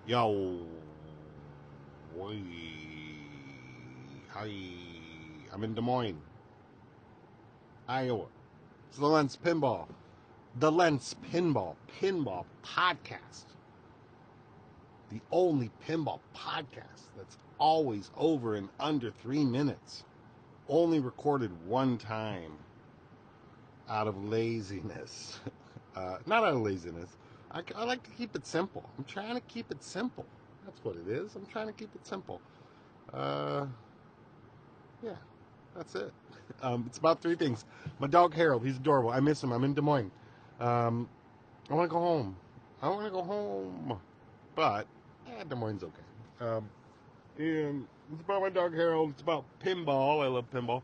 Yo, hi, I'm in Des Moines, Iowa. It's the Lents Pinball podcast. The only pinball podcast that's always over in under 3 minutes. Only recorded one time out of laziness. Not out of laziness. I like to keep it simple. I'm trying to keep it simple. That's what it is. I'm trying to keep it simple. Yeah, that's it. It's about three things. My dog Harold, he's adorable. I miss him. I'm in Des Moines. I want to go home. But Des Moines okay. And it's about my dog Harold. It's about pinball. I love pinball.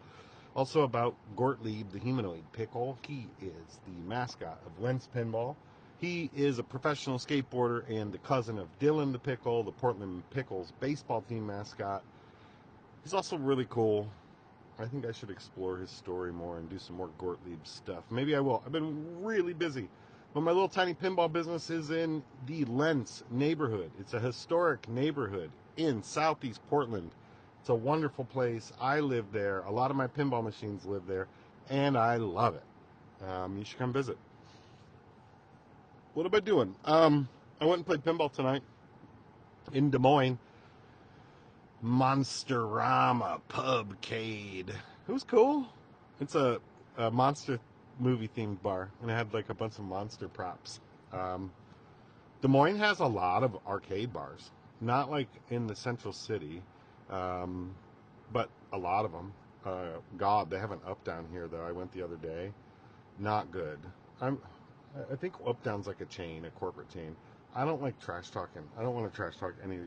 Also about Gottlieb, the humanoid pickle. He is the mascot of Lents Pinball. He is a professional skateboarder and the cousin of Dylan the Pickle, the Portland Pickles baseball team mascot. He's also really cool. I think I should explore his story more and do some more Gottlieb stuff. Maybe I will. I've been really busy. But my little tiny pinball business is in the Lents neighborhood. It's a historic neighborhood in southeast Portland. It's a wonderful place. I live there. A lot of my pinball machines live there, and I love it. You should come visit. What am I doing? I went and played pinball tonight in Des Moines. Monsterama Pubcade. It was cool. It's a monster movie themed bar, and it had like a bunch of monster props. Des Moines has a lot of arcade bars, not like in the central city, but a lot of them. God, they have an Up Down here though. I went the other day. Not good. I think Up Down's like a chain, a corporate chain. I don't like trash talking. I don't want to trash talk any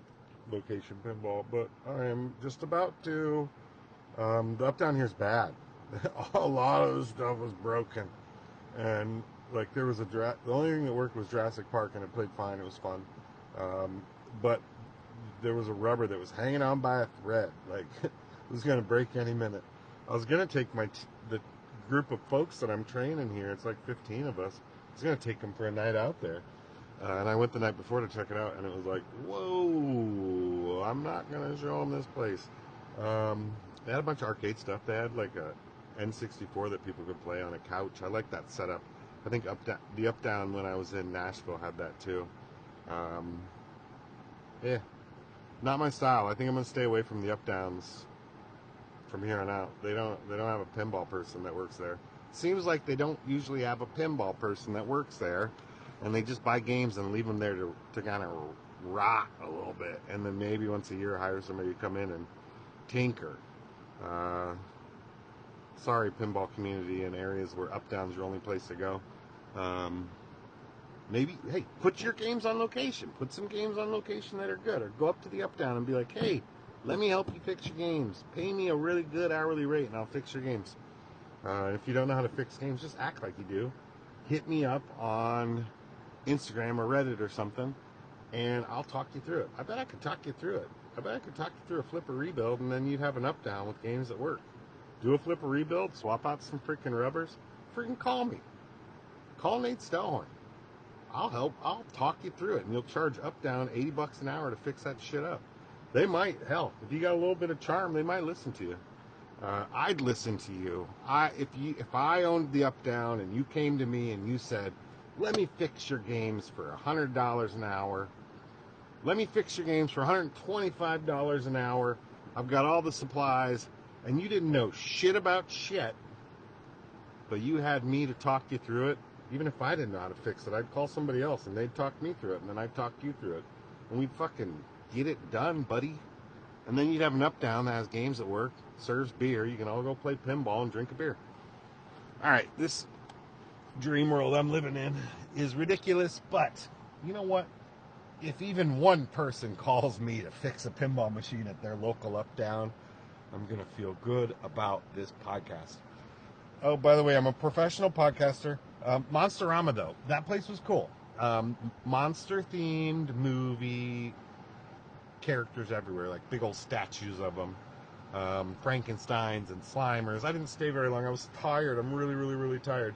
location pinball, but I am just about to. The Up Down here's bad. A lot of the stuff was broken, and like there was the only thing that worked was Jurassic Park, and it played fine. It was fun, but there was a rubber that was hanging on by a thread. Like it was going to break any minute. I was going to take the group of folks that I'm training here. It's like 15 of us. I was going to take them for a night out there. And I went the night before to check it out, and it was like, whoa, I'm not going to show them this place. They had a bunch of arcade stuff. They had like a N64 that people could play on a couch. I like that setup. I think the Up Down when I was in Nashville had that too. Yeah, not my style. I think I'm going to stay away from the Up Downs from here on out. They don't have a pinball person that works there. Seems like they don't usually have a pinball person that works there. And they just buy games and leave them there to kind of rot a little bit. And then maybe once a year hire somebody to come in and tinker. Sorry, pinball community in areas where Up Down's your only place to go. Maybe, hey, put your games on location. Put some games on location that are good. Or go up to the Up Down and be like, hey, let me help you fix your games. Pay me a really good hourly rate and I'll fix your games. If you don't know how to fix games, just act like you do. Hit me up on Instagram or Reddit or something, and I'll talk you through it. I bet I could talk you through it. I bet I could talk you through a flipper rebuild, and then you'd have an Up Down with games that work. Do a flipper rebuild, swap out some freaking rubbers. Freaking call me. Call Nate Stellhorn. I'll help. I'll talk you through it, and you'll charge Up Down $80 an hour to fix that shit up. They might, hell, if you got a little bit of charm, they might listen to you. I'd listen to you. If I owned the Up Down and you came to me and you said, let me fix your games for $100 an hour. Let me fix your games for $125 an hour. I've got all the supplies, and you didn't know shit about shit, but you had me to talk you through it. Even if I didn't know how to fix it, I'd call somebody else, and they'd talk me through it, and then I'd talk you through it. And we'd fucking get it done, buddy. And then you'd have an Up Down that has games that work, serves beer. You can all go play pinball and drink a beer. All right, this dream world I'm living in is ridiculous, but you know what? If even one person calls me to fix a pinball machine at their local Up Down, I'm going to feel good about this podcast. Oh, by the way, I'm a professional podcaster. Monsterama, though, that place was cool. Monster-themed movie, characters everywhere, like big old statues of them. Frankensteins and Slimers. I didn't stay very long. I was tired. I'm really, really, really tired.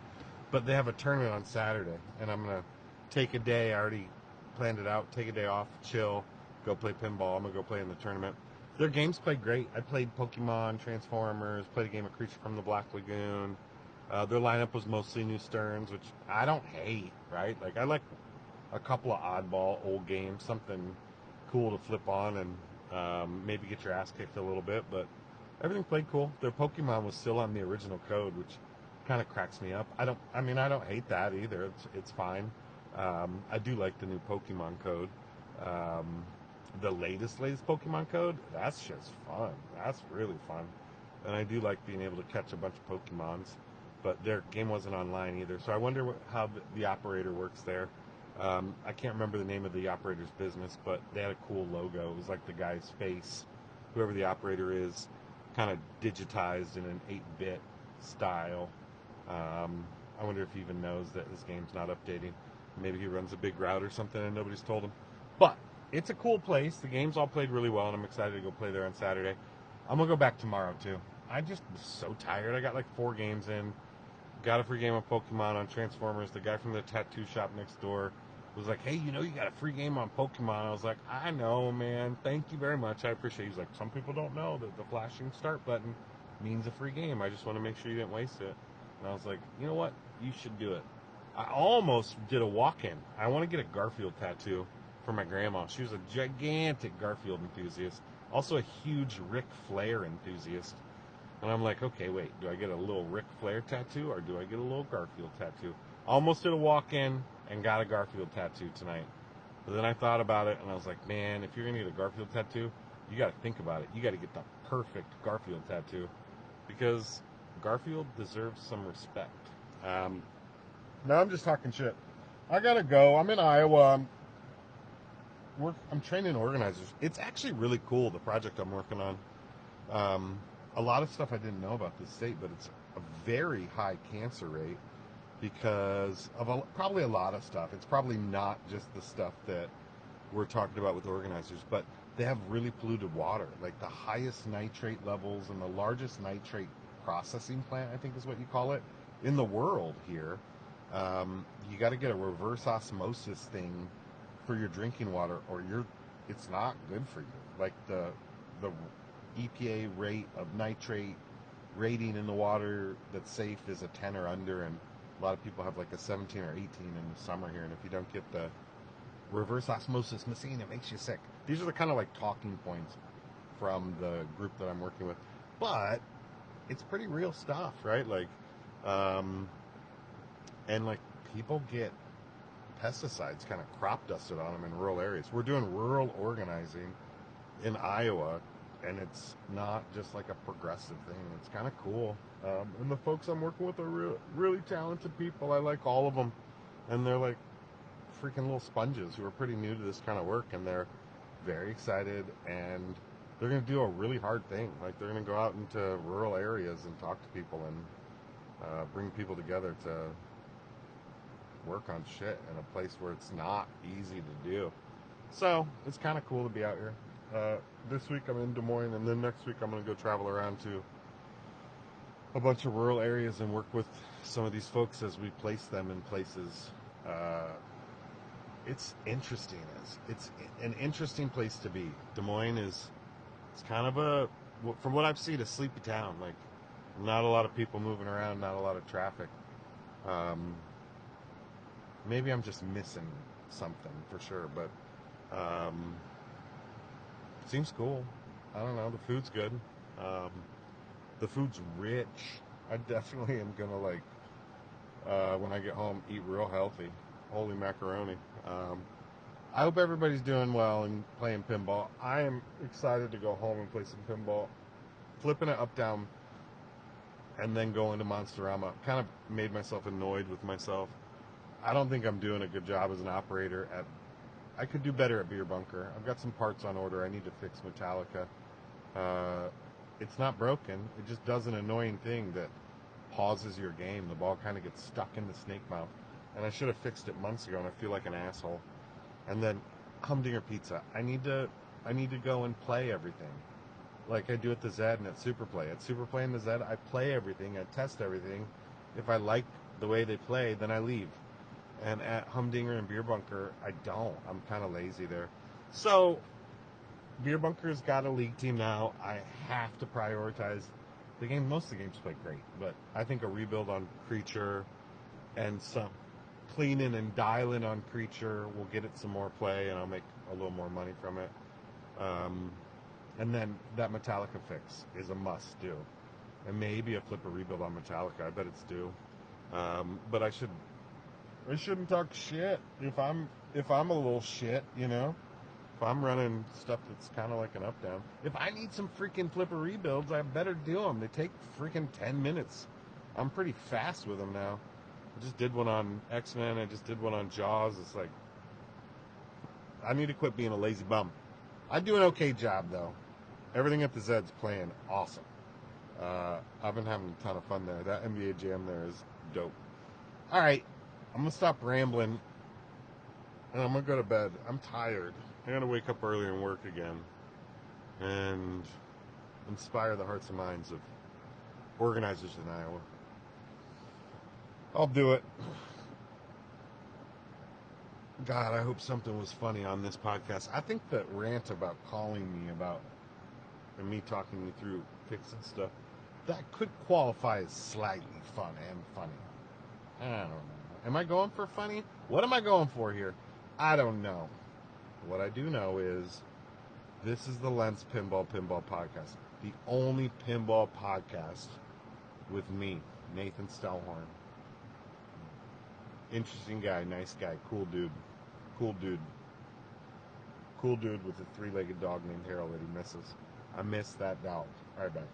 But they have a tournament on Saturday, and I'm going to take a day. I already planned it out. Take a day off, chill, go play pinball. I'm going to go play in the tournament. Their games played great. I played Pokemon, Transformers, played a game of Creature from the Black Lagoon. Their lineup was mostly New Sterns, which I don't hate, right? Like, I like a couple of oddball old games, something cool to flip on and maybe get your ass kicked a little bit, but everything played cool. Their Pokemon was still on the original code, which kind of cracks me up. I don't hate that either. It's fine. I do like the new Pokemon code. The latest Pokemon code, that's just fun. That's really fun. And I do like being able to catch a bunch of Pokemons, but their game wasn't online either. So I wonder how the operator works there. I can't remember the name of the operator's business, but they had a cool logo. It was like the guy's face, whoever the operator is, kind of digitized in an 8-bit style. I wonder if he even knows that his game's not updating. Maybe he runs a big route or something and nobody's told him. But it's a cool place. The games all played really well, and I'm excited to go play there on Saturday. I'm going to go back tomorrow, too. I just was so tired. I got like 4 games in. Got a free game of Pokemon on Transformers. The guy from the tattoo shop next door was like, hey, you got a free game on Pokemon. I was like, I know, man. Thank you very much. I appreciate it. He's like, some people don't know that the flashing start button means a free game. I just want to make sure you didn't waste it. And I was like, you know what? You should do it. I almost did a walk-in. I want to get a Garfield tattoo for my grandma. She was a gigantic Garfield enthusiast. Also a huge Ric Flair enthusiast. And I'm like, okay, wait, do I get a little Ric Flair tattoo or do I get a little Garfield tattoo? Almost did a walk-in and got a Garfield tattoo tonight. But then I thought about it and I was like, man, if you're going to get a Garfield tattoo, you got to think about it. You got to get the perfect Garfield tattoo because Garfield deserves some respect. Now I'm just talking shit. I got to go. I'm in Iowa. I'm training organizers. It's actually really cool, the project I'm working on. A lot of stuff I didn't know about this state, but it's a very high cancer rate because of probably a lot of stuff. It's probably not just the stuff that we're talking about with organizers, but they have really polluted water, like the highest nitrate levels and the largest nitrate processing plant, I think is what you call it, in the world here. You got to get a reverse osmosis thing for your drinking water, or it's not good for you. Like the EPA rate of nitrate rating in the water that's safe is a 10 or under, and a lot of people have like a 17 or 18 in the summer here, and if you don't get the reverse osmosis machine, it makes you sick. These are the kind of like talking points from the group that I'm working with, but it's pretty real stuff, right? Like, and like people get pesticides kind of crop dusted on them in rural areas. We're doing rural organizing in Iowa, and it's not just like a progressive thing. It's kind of cool. And the folks I'm working with are really talented people. I like all of them. And they're like freaking little sponges who are pretty new to this kind of work, and they're very excited, and they're going to do a really hard thing. Like, they're going to go out into rural areas and talk to people and bring people together to work on shit in a place where it's not easy to do. So it's kind of cool to be out here. This week I'm in Des Moines, and then next week I'm going to go travel around to a bunch of rural areas and work with some of these folks as we place them in places. It's interesting. It's an interesting place to be. Des Moines it's kind of from what I've seen, a sleepy town. Like, not a lot of people moving around, not a lot of traffic. Maybe I'm just missing something for sure, but seems cool. I don't know. The food's good. The food's rich. I definitely am gonna when I get home, eat real healthy. Holy macaroni. I hope everybody's doing well and playing pinball. I am excited to go home and play some pinball. Flipping it up, down, and then going to Monsterama. Kind of made myself annoyed with myself. I don't think I'm doing a good job as an operator I could do better at Beer Bunker. I've got some parts on order. I need to fix Metallica. It's not broken. It just does an annoying thing that pauses your game. The ball kind of gets stuck in the snake mouth. And I should have fixed it months ago, and I feel like an asshole. And then Humdinger Pizza. I need to go and play everything. Like I do at the Zed and at Superplay. At Superplay and the Zed, I play everything. I test everything. If I like the way they play, then I leave. And at Humdinger and Beer Bunker, I don't. I'm kind of lazy there. So, Beer Bunker's got a league team now. I have to prioritize the game. Most of the games play great, but I think a rebuild on Creature and some cleaning and dialing on Creature will get it some more play, and I'll make a little more money from it. And then that Metallica fix is a must-do. And maybe a flip or rebuild on Metallica. I bet it's due. But I shouldn't talk shit if I'm a little shit, you know? If I'm running stuff that's kind of like an up-down. If I need some freaking flipper rebuilds, I better do them. They take freaking 10 minutes. I'm pretty fast with them now. I just did one on X-Men. I just did one on Jaws. It's like, I need to quit being a lazy bum. I do an okay job, though. Everything at the Zed's playing awesome. I've been having a ton of fun there. That NBA Jam there is dope. All right. I'm going to stop rambling. And I'm going to go to bed. I'm tired. I got to wake up early and work again. And inspire the hearts and minds of organizers in Iowa. I'll do it. God, I hope something was funny on this podcast. I think that rant about calling me about and me talking you through fixing stuff, that could qualify as slightly fun and funny. I don't know. Am I going for funny? What am I going for here? I don't know. What I do know is this is the Lents Pinball Podcast. The only pinball podcast with me, Nathan Stellhorn. Interesting guy, nice guy, cool dude. Cool dude with a 3-legged dog named Harold that he misses. I miss that dog. All right, back.